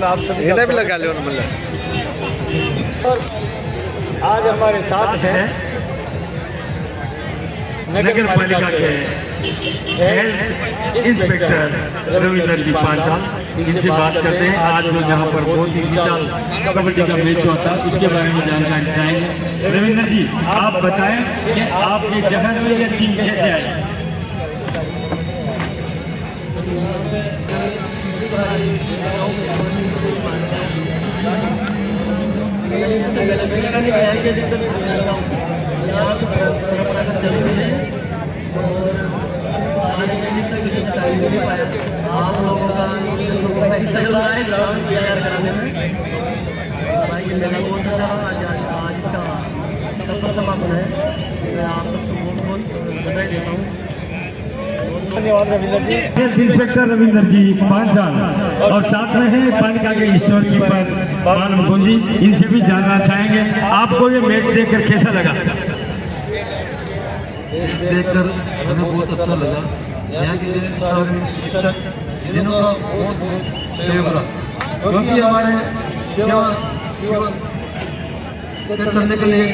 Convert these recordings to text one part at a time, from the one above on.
मैं आप सभी इन्हें भी लगा लियो मतलब। आज हमारे साथ हैं नगर पालिका के हेल्थ इंस्पेक्टर रविंद्र जी पांचाल। इनसे बात करते हैं आज जो यहाँ पर बहुत ही विशाल कबड्डी का मैच होता है उसके बारे में जानकारी चाहेंगे। रविंद्र जी आप बताएं कि आपके जगह में यह टीम कैसे आई? आप लोगों का सहयोग ग्राउंड तैयार कराने में भाई ये मेला बहुत अच्छा रहा। आज इसका सफल समापन है। मैं आप सबको बहुत बहुत बधाई देता हूँ। धन्यवाद रविंद्र जी। हेल्थ इंस्पेक्टर रविंद्र जी पांचाल और साथ में है पालिका के स्टोर कीपर बाल मुकुंद जी। इनसे भी जानना चाहेंगे आपको ये मैच देखकर कैसा लगा? देखकर हमें बहुत अच्छा लगा। यहाँ के सारे शिक्षक जिनका बहुत बहुत सहयोग रहा, क्योंकि हमारे सेवा के चलने के लिए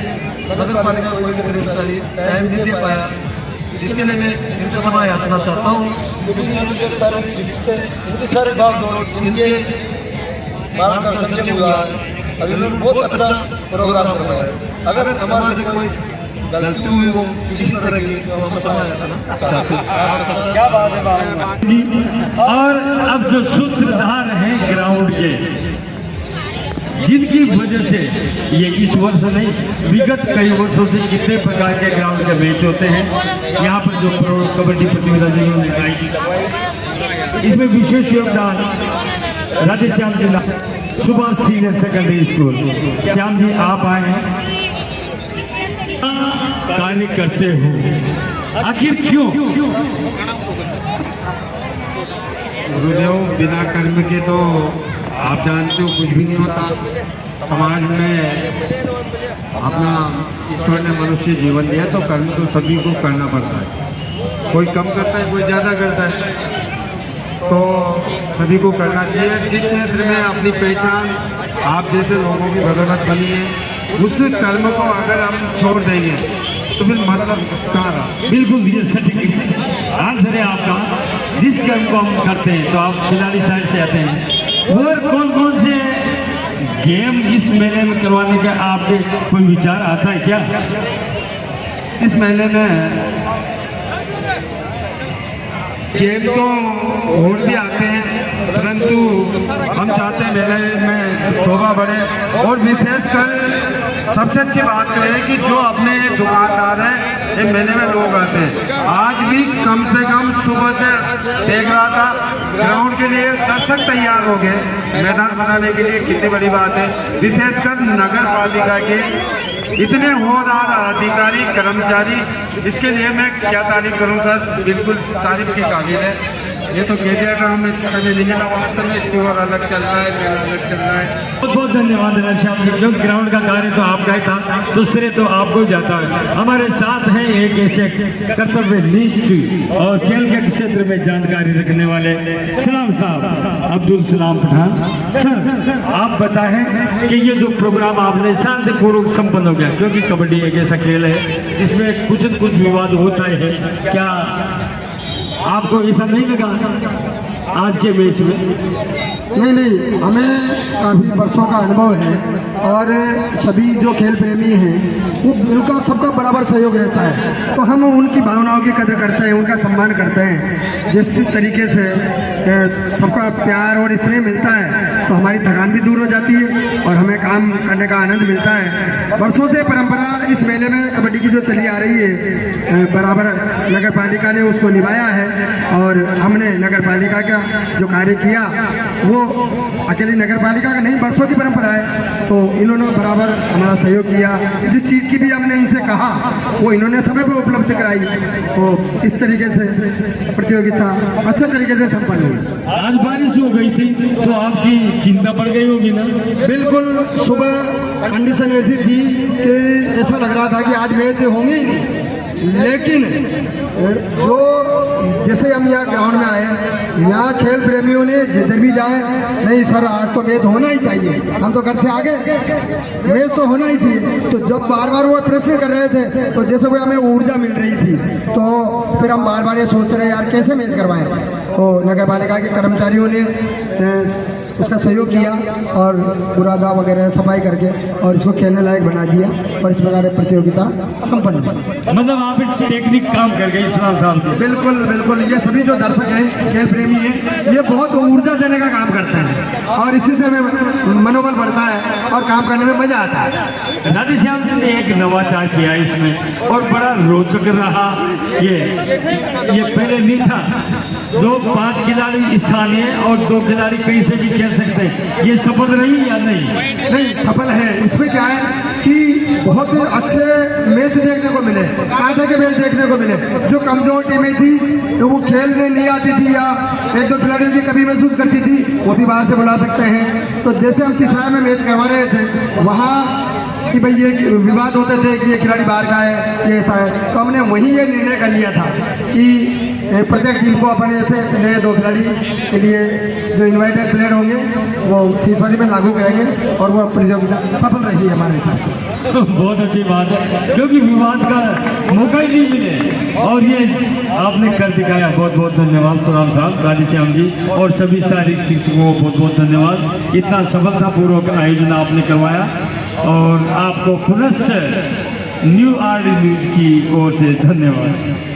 नगर पालिका कोई भी कर्मचारी टाइम नहीं दे पाया। इसके लिए मैं इनसे समय याचना चाहता हूँ, क्योंकि इनके सारे शिक्षक इनके सारे भाग दौड़ इनके मार्गदर्शन से हुआ है और इन्होंने बहुत अच्छा प्रोग्राम करवाया है। अगर हमारे से कोई गलती हुई हो किसी तरह की तो हम समय याचना चाहते हैं। क्या बात है जी और अब जो सूत्रधार हैं ग्राउंड के, जिनकी वजह से ये इस वर्ष नहीं विगत कई वर्षों से कितने प्रकार के ग्राउंड के मैच होते हैं यहाँ पर जो कबड्डी प्रतियोगिता जिन्होंने लगाई, इसमें विशेष योगदान राधे श्याम जिला Subhash senior secondary school. Shyam ji आप आए हैं, कार्य करते हो, आखिर क्यों? गुरुदेव बिना कर्म के तो आप जानते हो कुछ भी नहीं होता। समाज में अपना ईश्वर ने मनुष्य जीवन दिया तो कर्म तो सभी को करना पड़ता है। कोई कम करता है कोई ज़्यादा करता है, तो सभी को करना चाहिए। जिस क्षेत्र में अपनी पहचान आप जैसे लोगों की बदौलत बनी है, उस कर्म को अगर हम छोड़ देंगे तो फिर मतलब कहाँ रहा? बिल्कुल ये सटीक आंसर है आपका। जिस कर्म को हम करते हैं तो आप खिलाड़ी साइड से आते हैं, और कौन कौन से गेम इस मेले में करवाने का आपके कोई विचार आता है क्या? इस मेले में गेम तो और भी आते हैं, परंतु हम चाहते हैं मेले में शोभा बढ़े। और विशेषकर सबसे अच्छी बात तो है कि जो अपने दुकानदार हैं ये मेले में लोग आते हैं। आज भी कम से कम सुबह से देख रहा था ग्राउंड के लिए दर्शक तैयार हो गए मैदान बनाने के लिए। कितनी बड़ी बात है। विशेषकर नगर पालिका के इतने होनहार अधिकारी कर्मचारी, इसके लिए मैं क्या तारीफ करूं सर, बिल्कुल तारीफ के काबिल है। ये तो कह दिया था हमें समय नहीं मिला, वास्तव में शिवर अलग चल रहा है, मेला अलग चल रहा है। बहुत बहुत धन्यवाद श्याम जी, क्योंकि ग्राउंड का कार्य तो आपका ही था, दूसरे तो आपको जाता है। हमारे साथ हैं एक ऐसे कर्तव्यनिष्ठ और खेल के क्षेत्र में जानकारी रखने वाले सलाम साहब अब्दुल सलाम पठान। सर आप बताएं कि ये जो प्रोग्राम आपने शांतिपूर्वक संपन्न हो गया, क्योंकि कबड्डी एक ऐसा खेल है जिसमें कुछ न कुछ विवाद होता है, क्या आपको ऐसा नहीं लगा आज के मैच में? नहीं, हमें काफ़ी वर्षों का अनुभव है और सभी जो खेल प्रेमी हैं वो उनका सबका बराबर सहयोग रहता है, तो हम उनकी भावनाओं की कदर करते हैं, उनका सम्मान करते हैं। जिस तरीके से सबका प्यार और स्नेह मिलता है तो हमारी थकान भी दूर हो जाती है और हमें काम करने का आनंद मिलता है। वर्षों से परंपरा इस मेले में कबड्डी की जो चली आ रही है, बराबर नगर पालिका ने उसको निभाया है और हमने नगर पालिका का जो कार्य किया वो अकेली नगर पालिका का नहीं, वर्षों की परंपरा है, तो इन्होंने बराबर हमारा सहयोग किया। जिस चीज़ की भी हमने इनसे कहा वो इन्होंने समय पर उपलब्ध कराई, तो इस तरीके से प्रतियोगिता अच्छे तरीके से संपन्न हुई। आज बारिश हो गई थी तो आपकी चिंता बढ़ गई होगी ना? बिल्कुल, सुबह कंडीशन ऐसी थी कि ऐसा लग रहा था कि आज मैच होंगे ही नहीं, लेकिन जो जैसे हम यहाँ ग्राउंड में आए, यहाँ खेल प्रेमियों ने जिधर भी जाए, नहीं सर आज तो मैच होना ही चाहिए, हम तो घर से आ गए, मैच तो होना ही चाहिए। तो जब बार बार वो प्रश्न कर रहे थे तो जैसे वो हमें ऊर्जा मिल रही थी, तो फिर हम बार बार ये सोच रहे यार कैसे मैच करवाएं। तो नगर पालिका के कर्मचारियों ने उसका सहयोग किया और बुरादा वगैरह सफाई करके और इसको खेलने लायक बना दिया और इस प्रकार प्रतियोगिता संपन्न हुई। मतलब आप टेक्निक काम कर गई इस साल में। बिल्कुल बिल्कुल, ये सभी जो दर्शक हैं, खेल प्रेमी हैं, ये बहुत ऊर्जा देने का काम करते हैं और इसी से हमें मनोबल बढ़ता है और काम करने में मजा आता है। राधेश्याम जी ने एक नवाचार किया इसमें और बड़ा रोचक रहा। ये पहले नहीं था, 5 खिलाड़ी स्थानीय और 2 खिलाड़ी कहीं से भी खेल सकते हैं। ये सफल रही या नहीं? नहीं, सफल है। इसमें क्या है कि बहुत अच्छे मैच देखने को मिले, कांटे के मैच देखने को मिले। जो कमजोर टीमें थी तो वो खेलने नहीं आती थी या 1-2 खिलाड़ियों की कमी महसूस करती थी, वो भी बाहर से बुला सकते हैं। तो जैसे हम तिसाया में मैच करवा रहे थे, वहाँ कि भाई ये विवाद होते थे कि ये खिलाड़ी बाहर का है, ये ऐसा है, तो हमने वही ये निर्णय कर लिया था कि प्रत्येक टीम को अपने से नए 2 खिलाड़ी के लिए जो इनवाइटेड प्लेयर होंगे वो सीसवाड़ी में लागू करेंगे और वो प्रतियोगिता सफल रही है हमारे हिसाब से। बहुत अच्छी बात है, क्योंकि विवाद का मौका ही नहीं मिले और ये आपने कर दिखाया। बहुत बहुत धन्यवाद सलाम साहब, राधेश्याम जी और सभी शारीरिक शिक्षकों को बहुत बहुत धन्यवाद। इतना सफलतापूर्वक आयोजन आपने करवाया और आपको पुनश्च न्यू आर न्यूज की ओर से धन्यवाद।